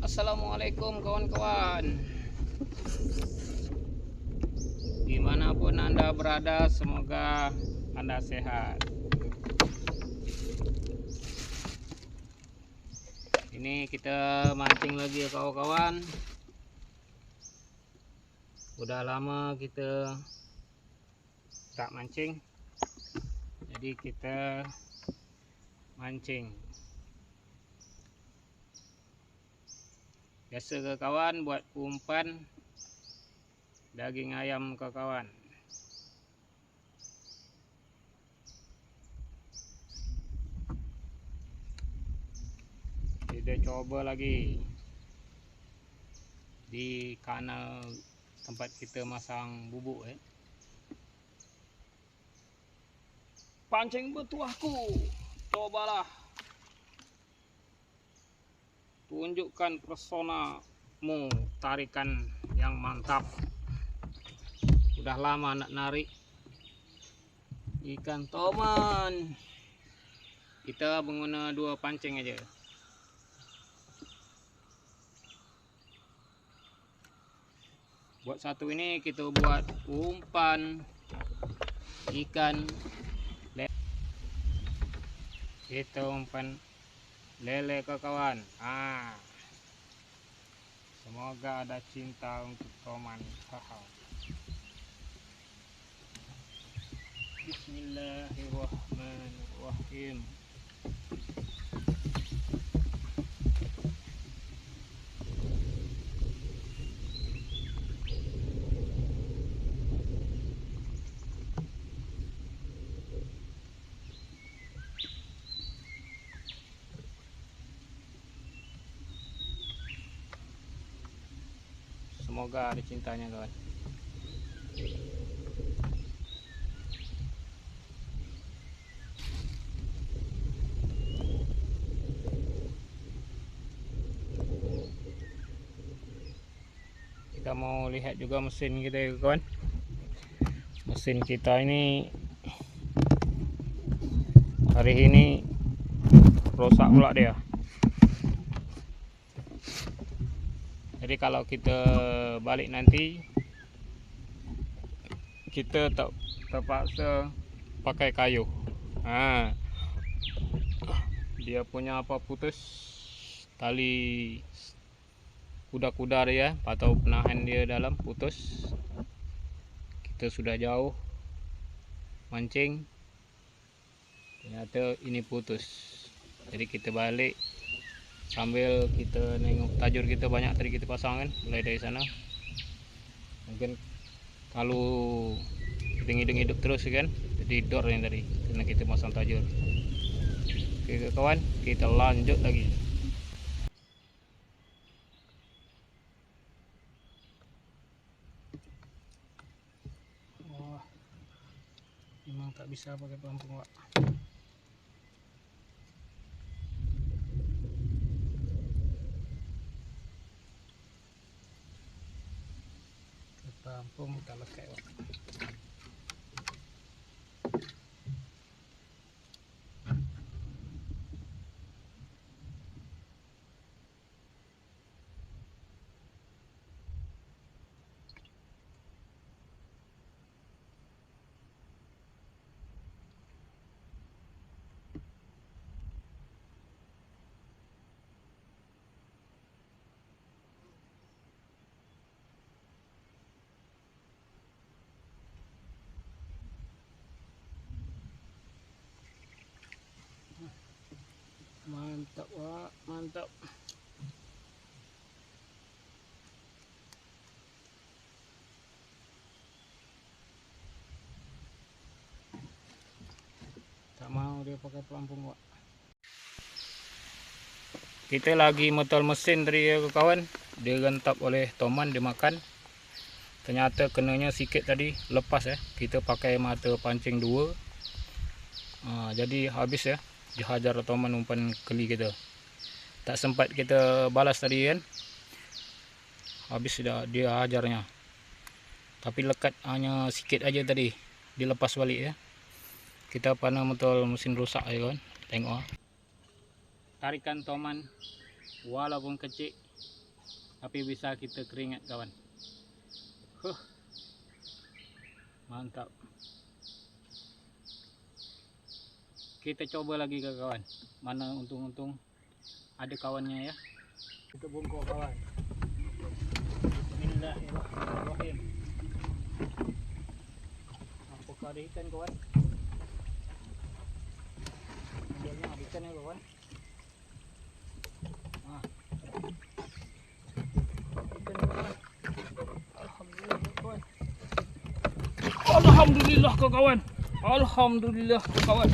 Assalamualaikum kawan-kawan, dimanapun Anda berada, semoga Anda sehat. Ini kita mancing lagi ya kawan-kawan. Udah lama kita tak mancing, jadi kita mancing. Biasa ke kawan, buat umpan daging ayam ke kawan. Kita coba lagi di kanal tempat kita masang bubuk Pancing bertuahku, cobalah tunjukkan personamu, tarikan yang mantap. Udah lama nak narik ikan toman. Kita menggunakan 2 pancing aja. Buat satu ini kita buat umpan ikan lele. Kita umpan lele ke kawan. Semoga ada cinta untuk toman. Bismillahirrahmanirrahim. Semoga ada cintanya kawan. Kita mau lihat juga mesin kita ya kawan. Mesin kita ini hari ini rusak pula dia. Jadi kalau kita balik nanti, kita terpaksa pakai kayu. Dia punya putus tali kuda-kuda dia atau penahan dia dalam putus. Kita sudah jauh mancing, ternyata ini putus. Jadi kita balik sambil kita nengok tajur kita banyak tadi kita pasang kan, mulai dari sana. Mungkin kalau kita hidup terus kan, jadi dor yang tadi karena kita pasang tajur. Oke kawan, kita lanjut lagi. Wah, memang tak bisa pakai pelampung Wak. Pelampung kita lekai Wak. Mantap Wak, mantap. Tak mau dia pakai pelampung Wak. Kita lagi motor mesin tadi ya kawan. Dia rentap oleh toman, dia makan. Ternyata kenanya sikit tadi, lepas Kita pakai mata pancing 2. Jadi habis dihajar toman umpan keli kita. Tak sempat kita balas tadi kan. Habis dah dia hajarnya. Tapi lekat hanya sikit aja tadi. Dilepas balik Kita panah motor mesin rusak ya kawan. Tengok tarikan toman walaupun kecil tapi bisa kita keringat kawan. Mantap. Kita coba lagi ke kawan, mana untung-untung ada kawannya ya. Kita bongkok kawan. Bismillahirrahmanirrahim. Apakah ada ikan kawan? Modelnya ada ikan ya kawan. Alhamdulillah kawan. Alhamdulillah kawan.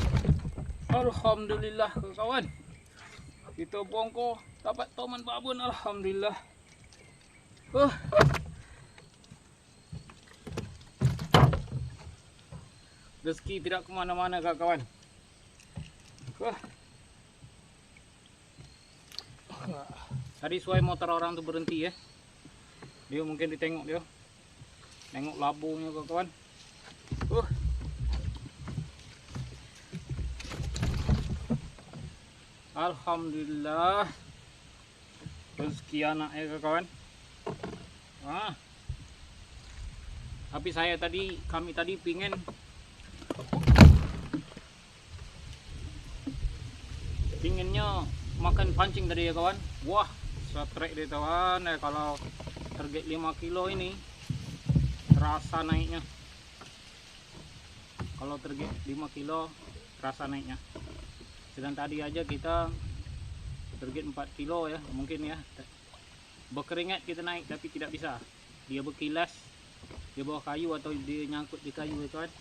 Alhamdulillah kawan. Kita bongkok dapat toman babon, alhamdulillah. Rezeki tidak kemana-mana kawan. Tadi suai motor orang tu berhenti ya. Dia mungkin ditengok dia. Tengok labunya kawan. Alhamdulillah. Rezeki anak ya kawan. Tapi kami tadi pinginnya makan pancing tadi ya kawan. Wah, setrek deh kawan. Kalau target 5 kilo ini terasa naiknya. Kalau target 5 kilo terasa naiknya. Sedang tadi aja kita target 4 kilo ya, mungkin ya. Berkeringat kita naik tapi tidak bisa. Dia berkilas, dia bawa kayu atau dia nyangkut di kayu ya kawan.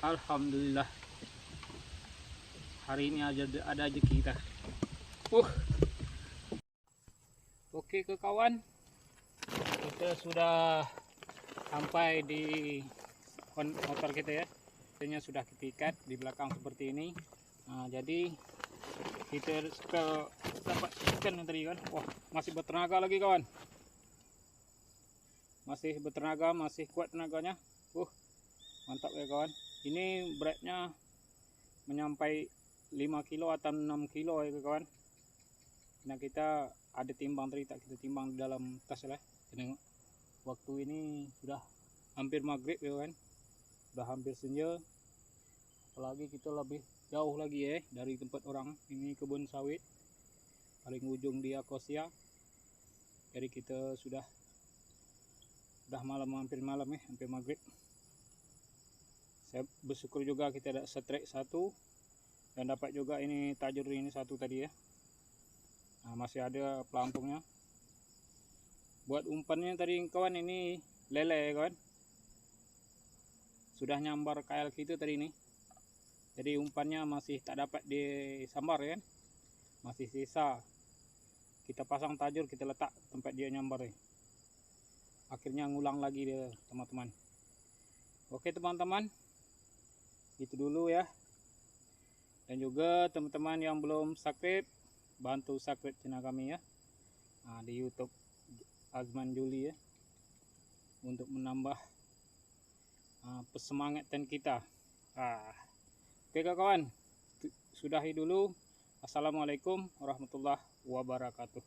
Alhamdulillah. Hari ini ada rezeki kita. Oke ke kawan. Kita sudah sampai di motor kita ya. Motornya sudah kita ikat di belakang seperti ini. Nah, jadi kita dapat ikan tadi kan. Wah, masih bertenaga lagi kawan. Masih bertenaga, masih kuat tenaganya. Mantap ya kawan. Ini beratnya menyampai 5 kilo atau 6 kilo ya kawan. Nah, kita ada timbang tadi, tak kita timbang di dalam tas lah. Tengok waktu ini sudah hampir maghrib ya kawan. Sudah hampir senja. Apalagi kita lebih jauh lagi ya dari tempat orang. Ini kebun sawit paling ujung di Akosia. Jadi kita sudah malam, hampir malam ya, hampir maghrib. Saya bersyukur juga kita ada setrek satu dan dapat juga ini tajur ini satu tadi ya. Nah, masih ada pelampungnya. Buat umpannya tadi kawan, ini lele ya kawan. Sudah nyambar KL kita tadi ini. Jadi umpannya masih tak dapat disambar ya. Masih sisa. Kita pasang tajur, kita letak tempat dia nyambar ya. Akhirnya ngulang lagi dia teman-teman. Oke teman-teman, itu dulu ya. Dan juga teman-teman yang belum subscribe, bantu subscribe channel kami ya. Nah, di YouTube Azman Juli ya, untuk menambah pesemangatan kita. Oke kawan, sudahi dulu. Assalamualaikum warahmatullahi wabarakatuh.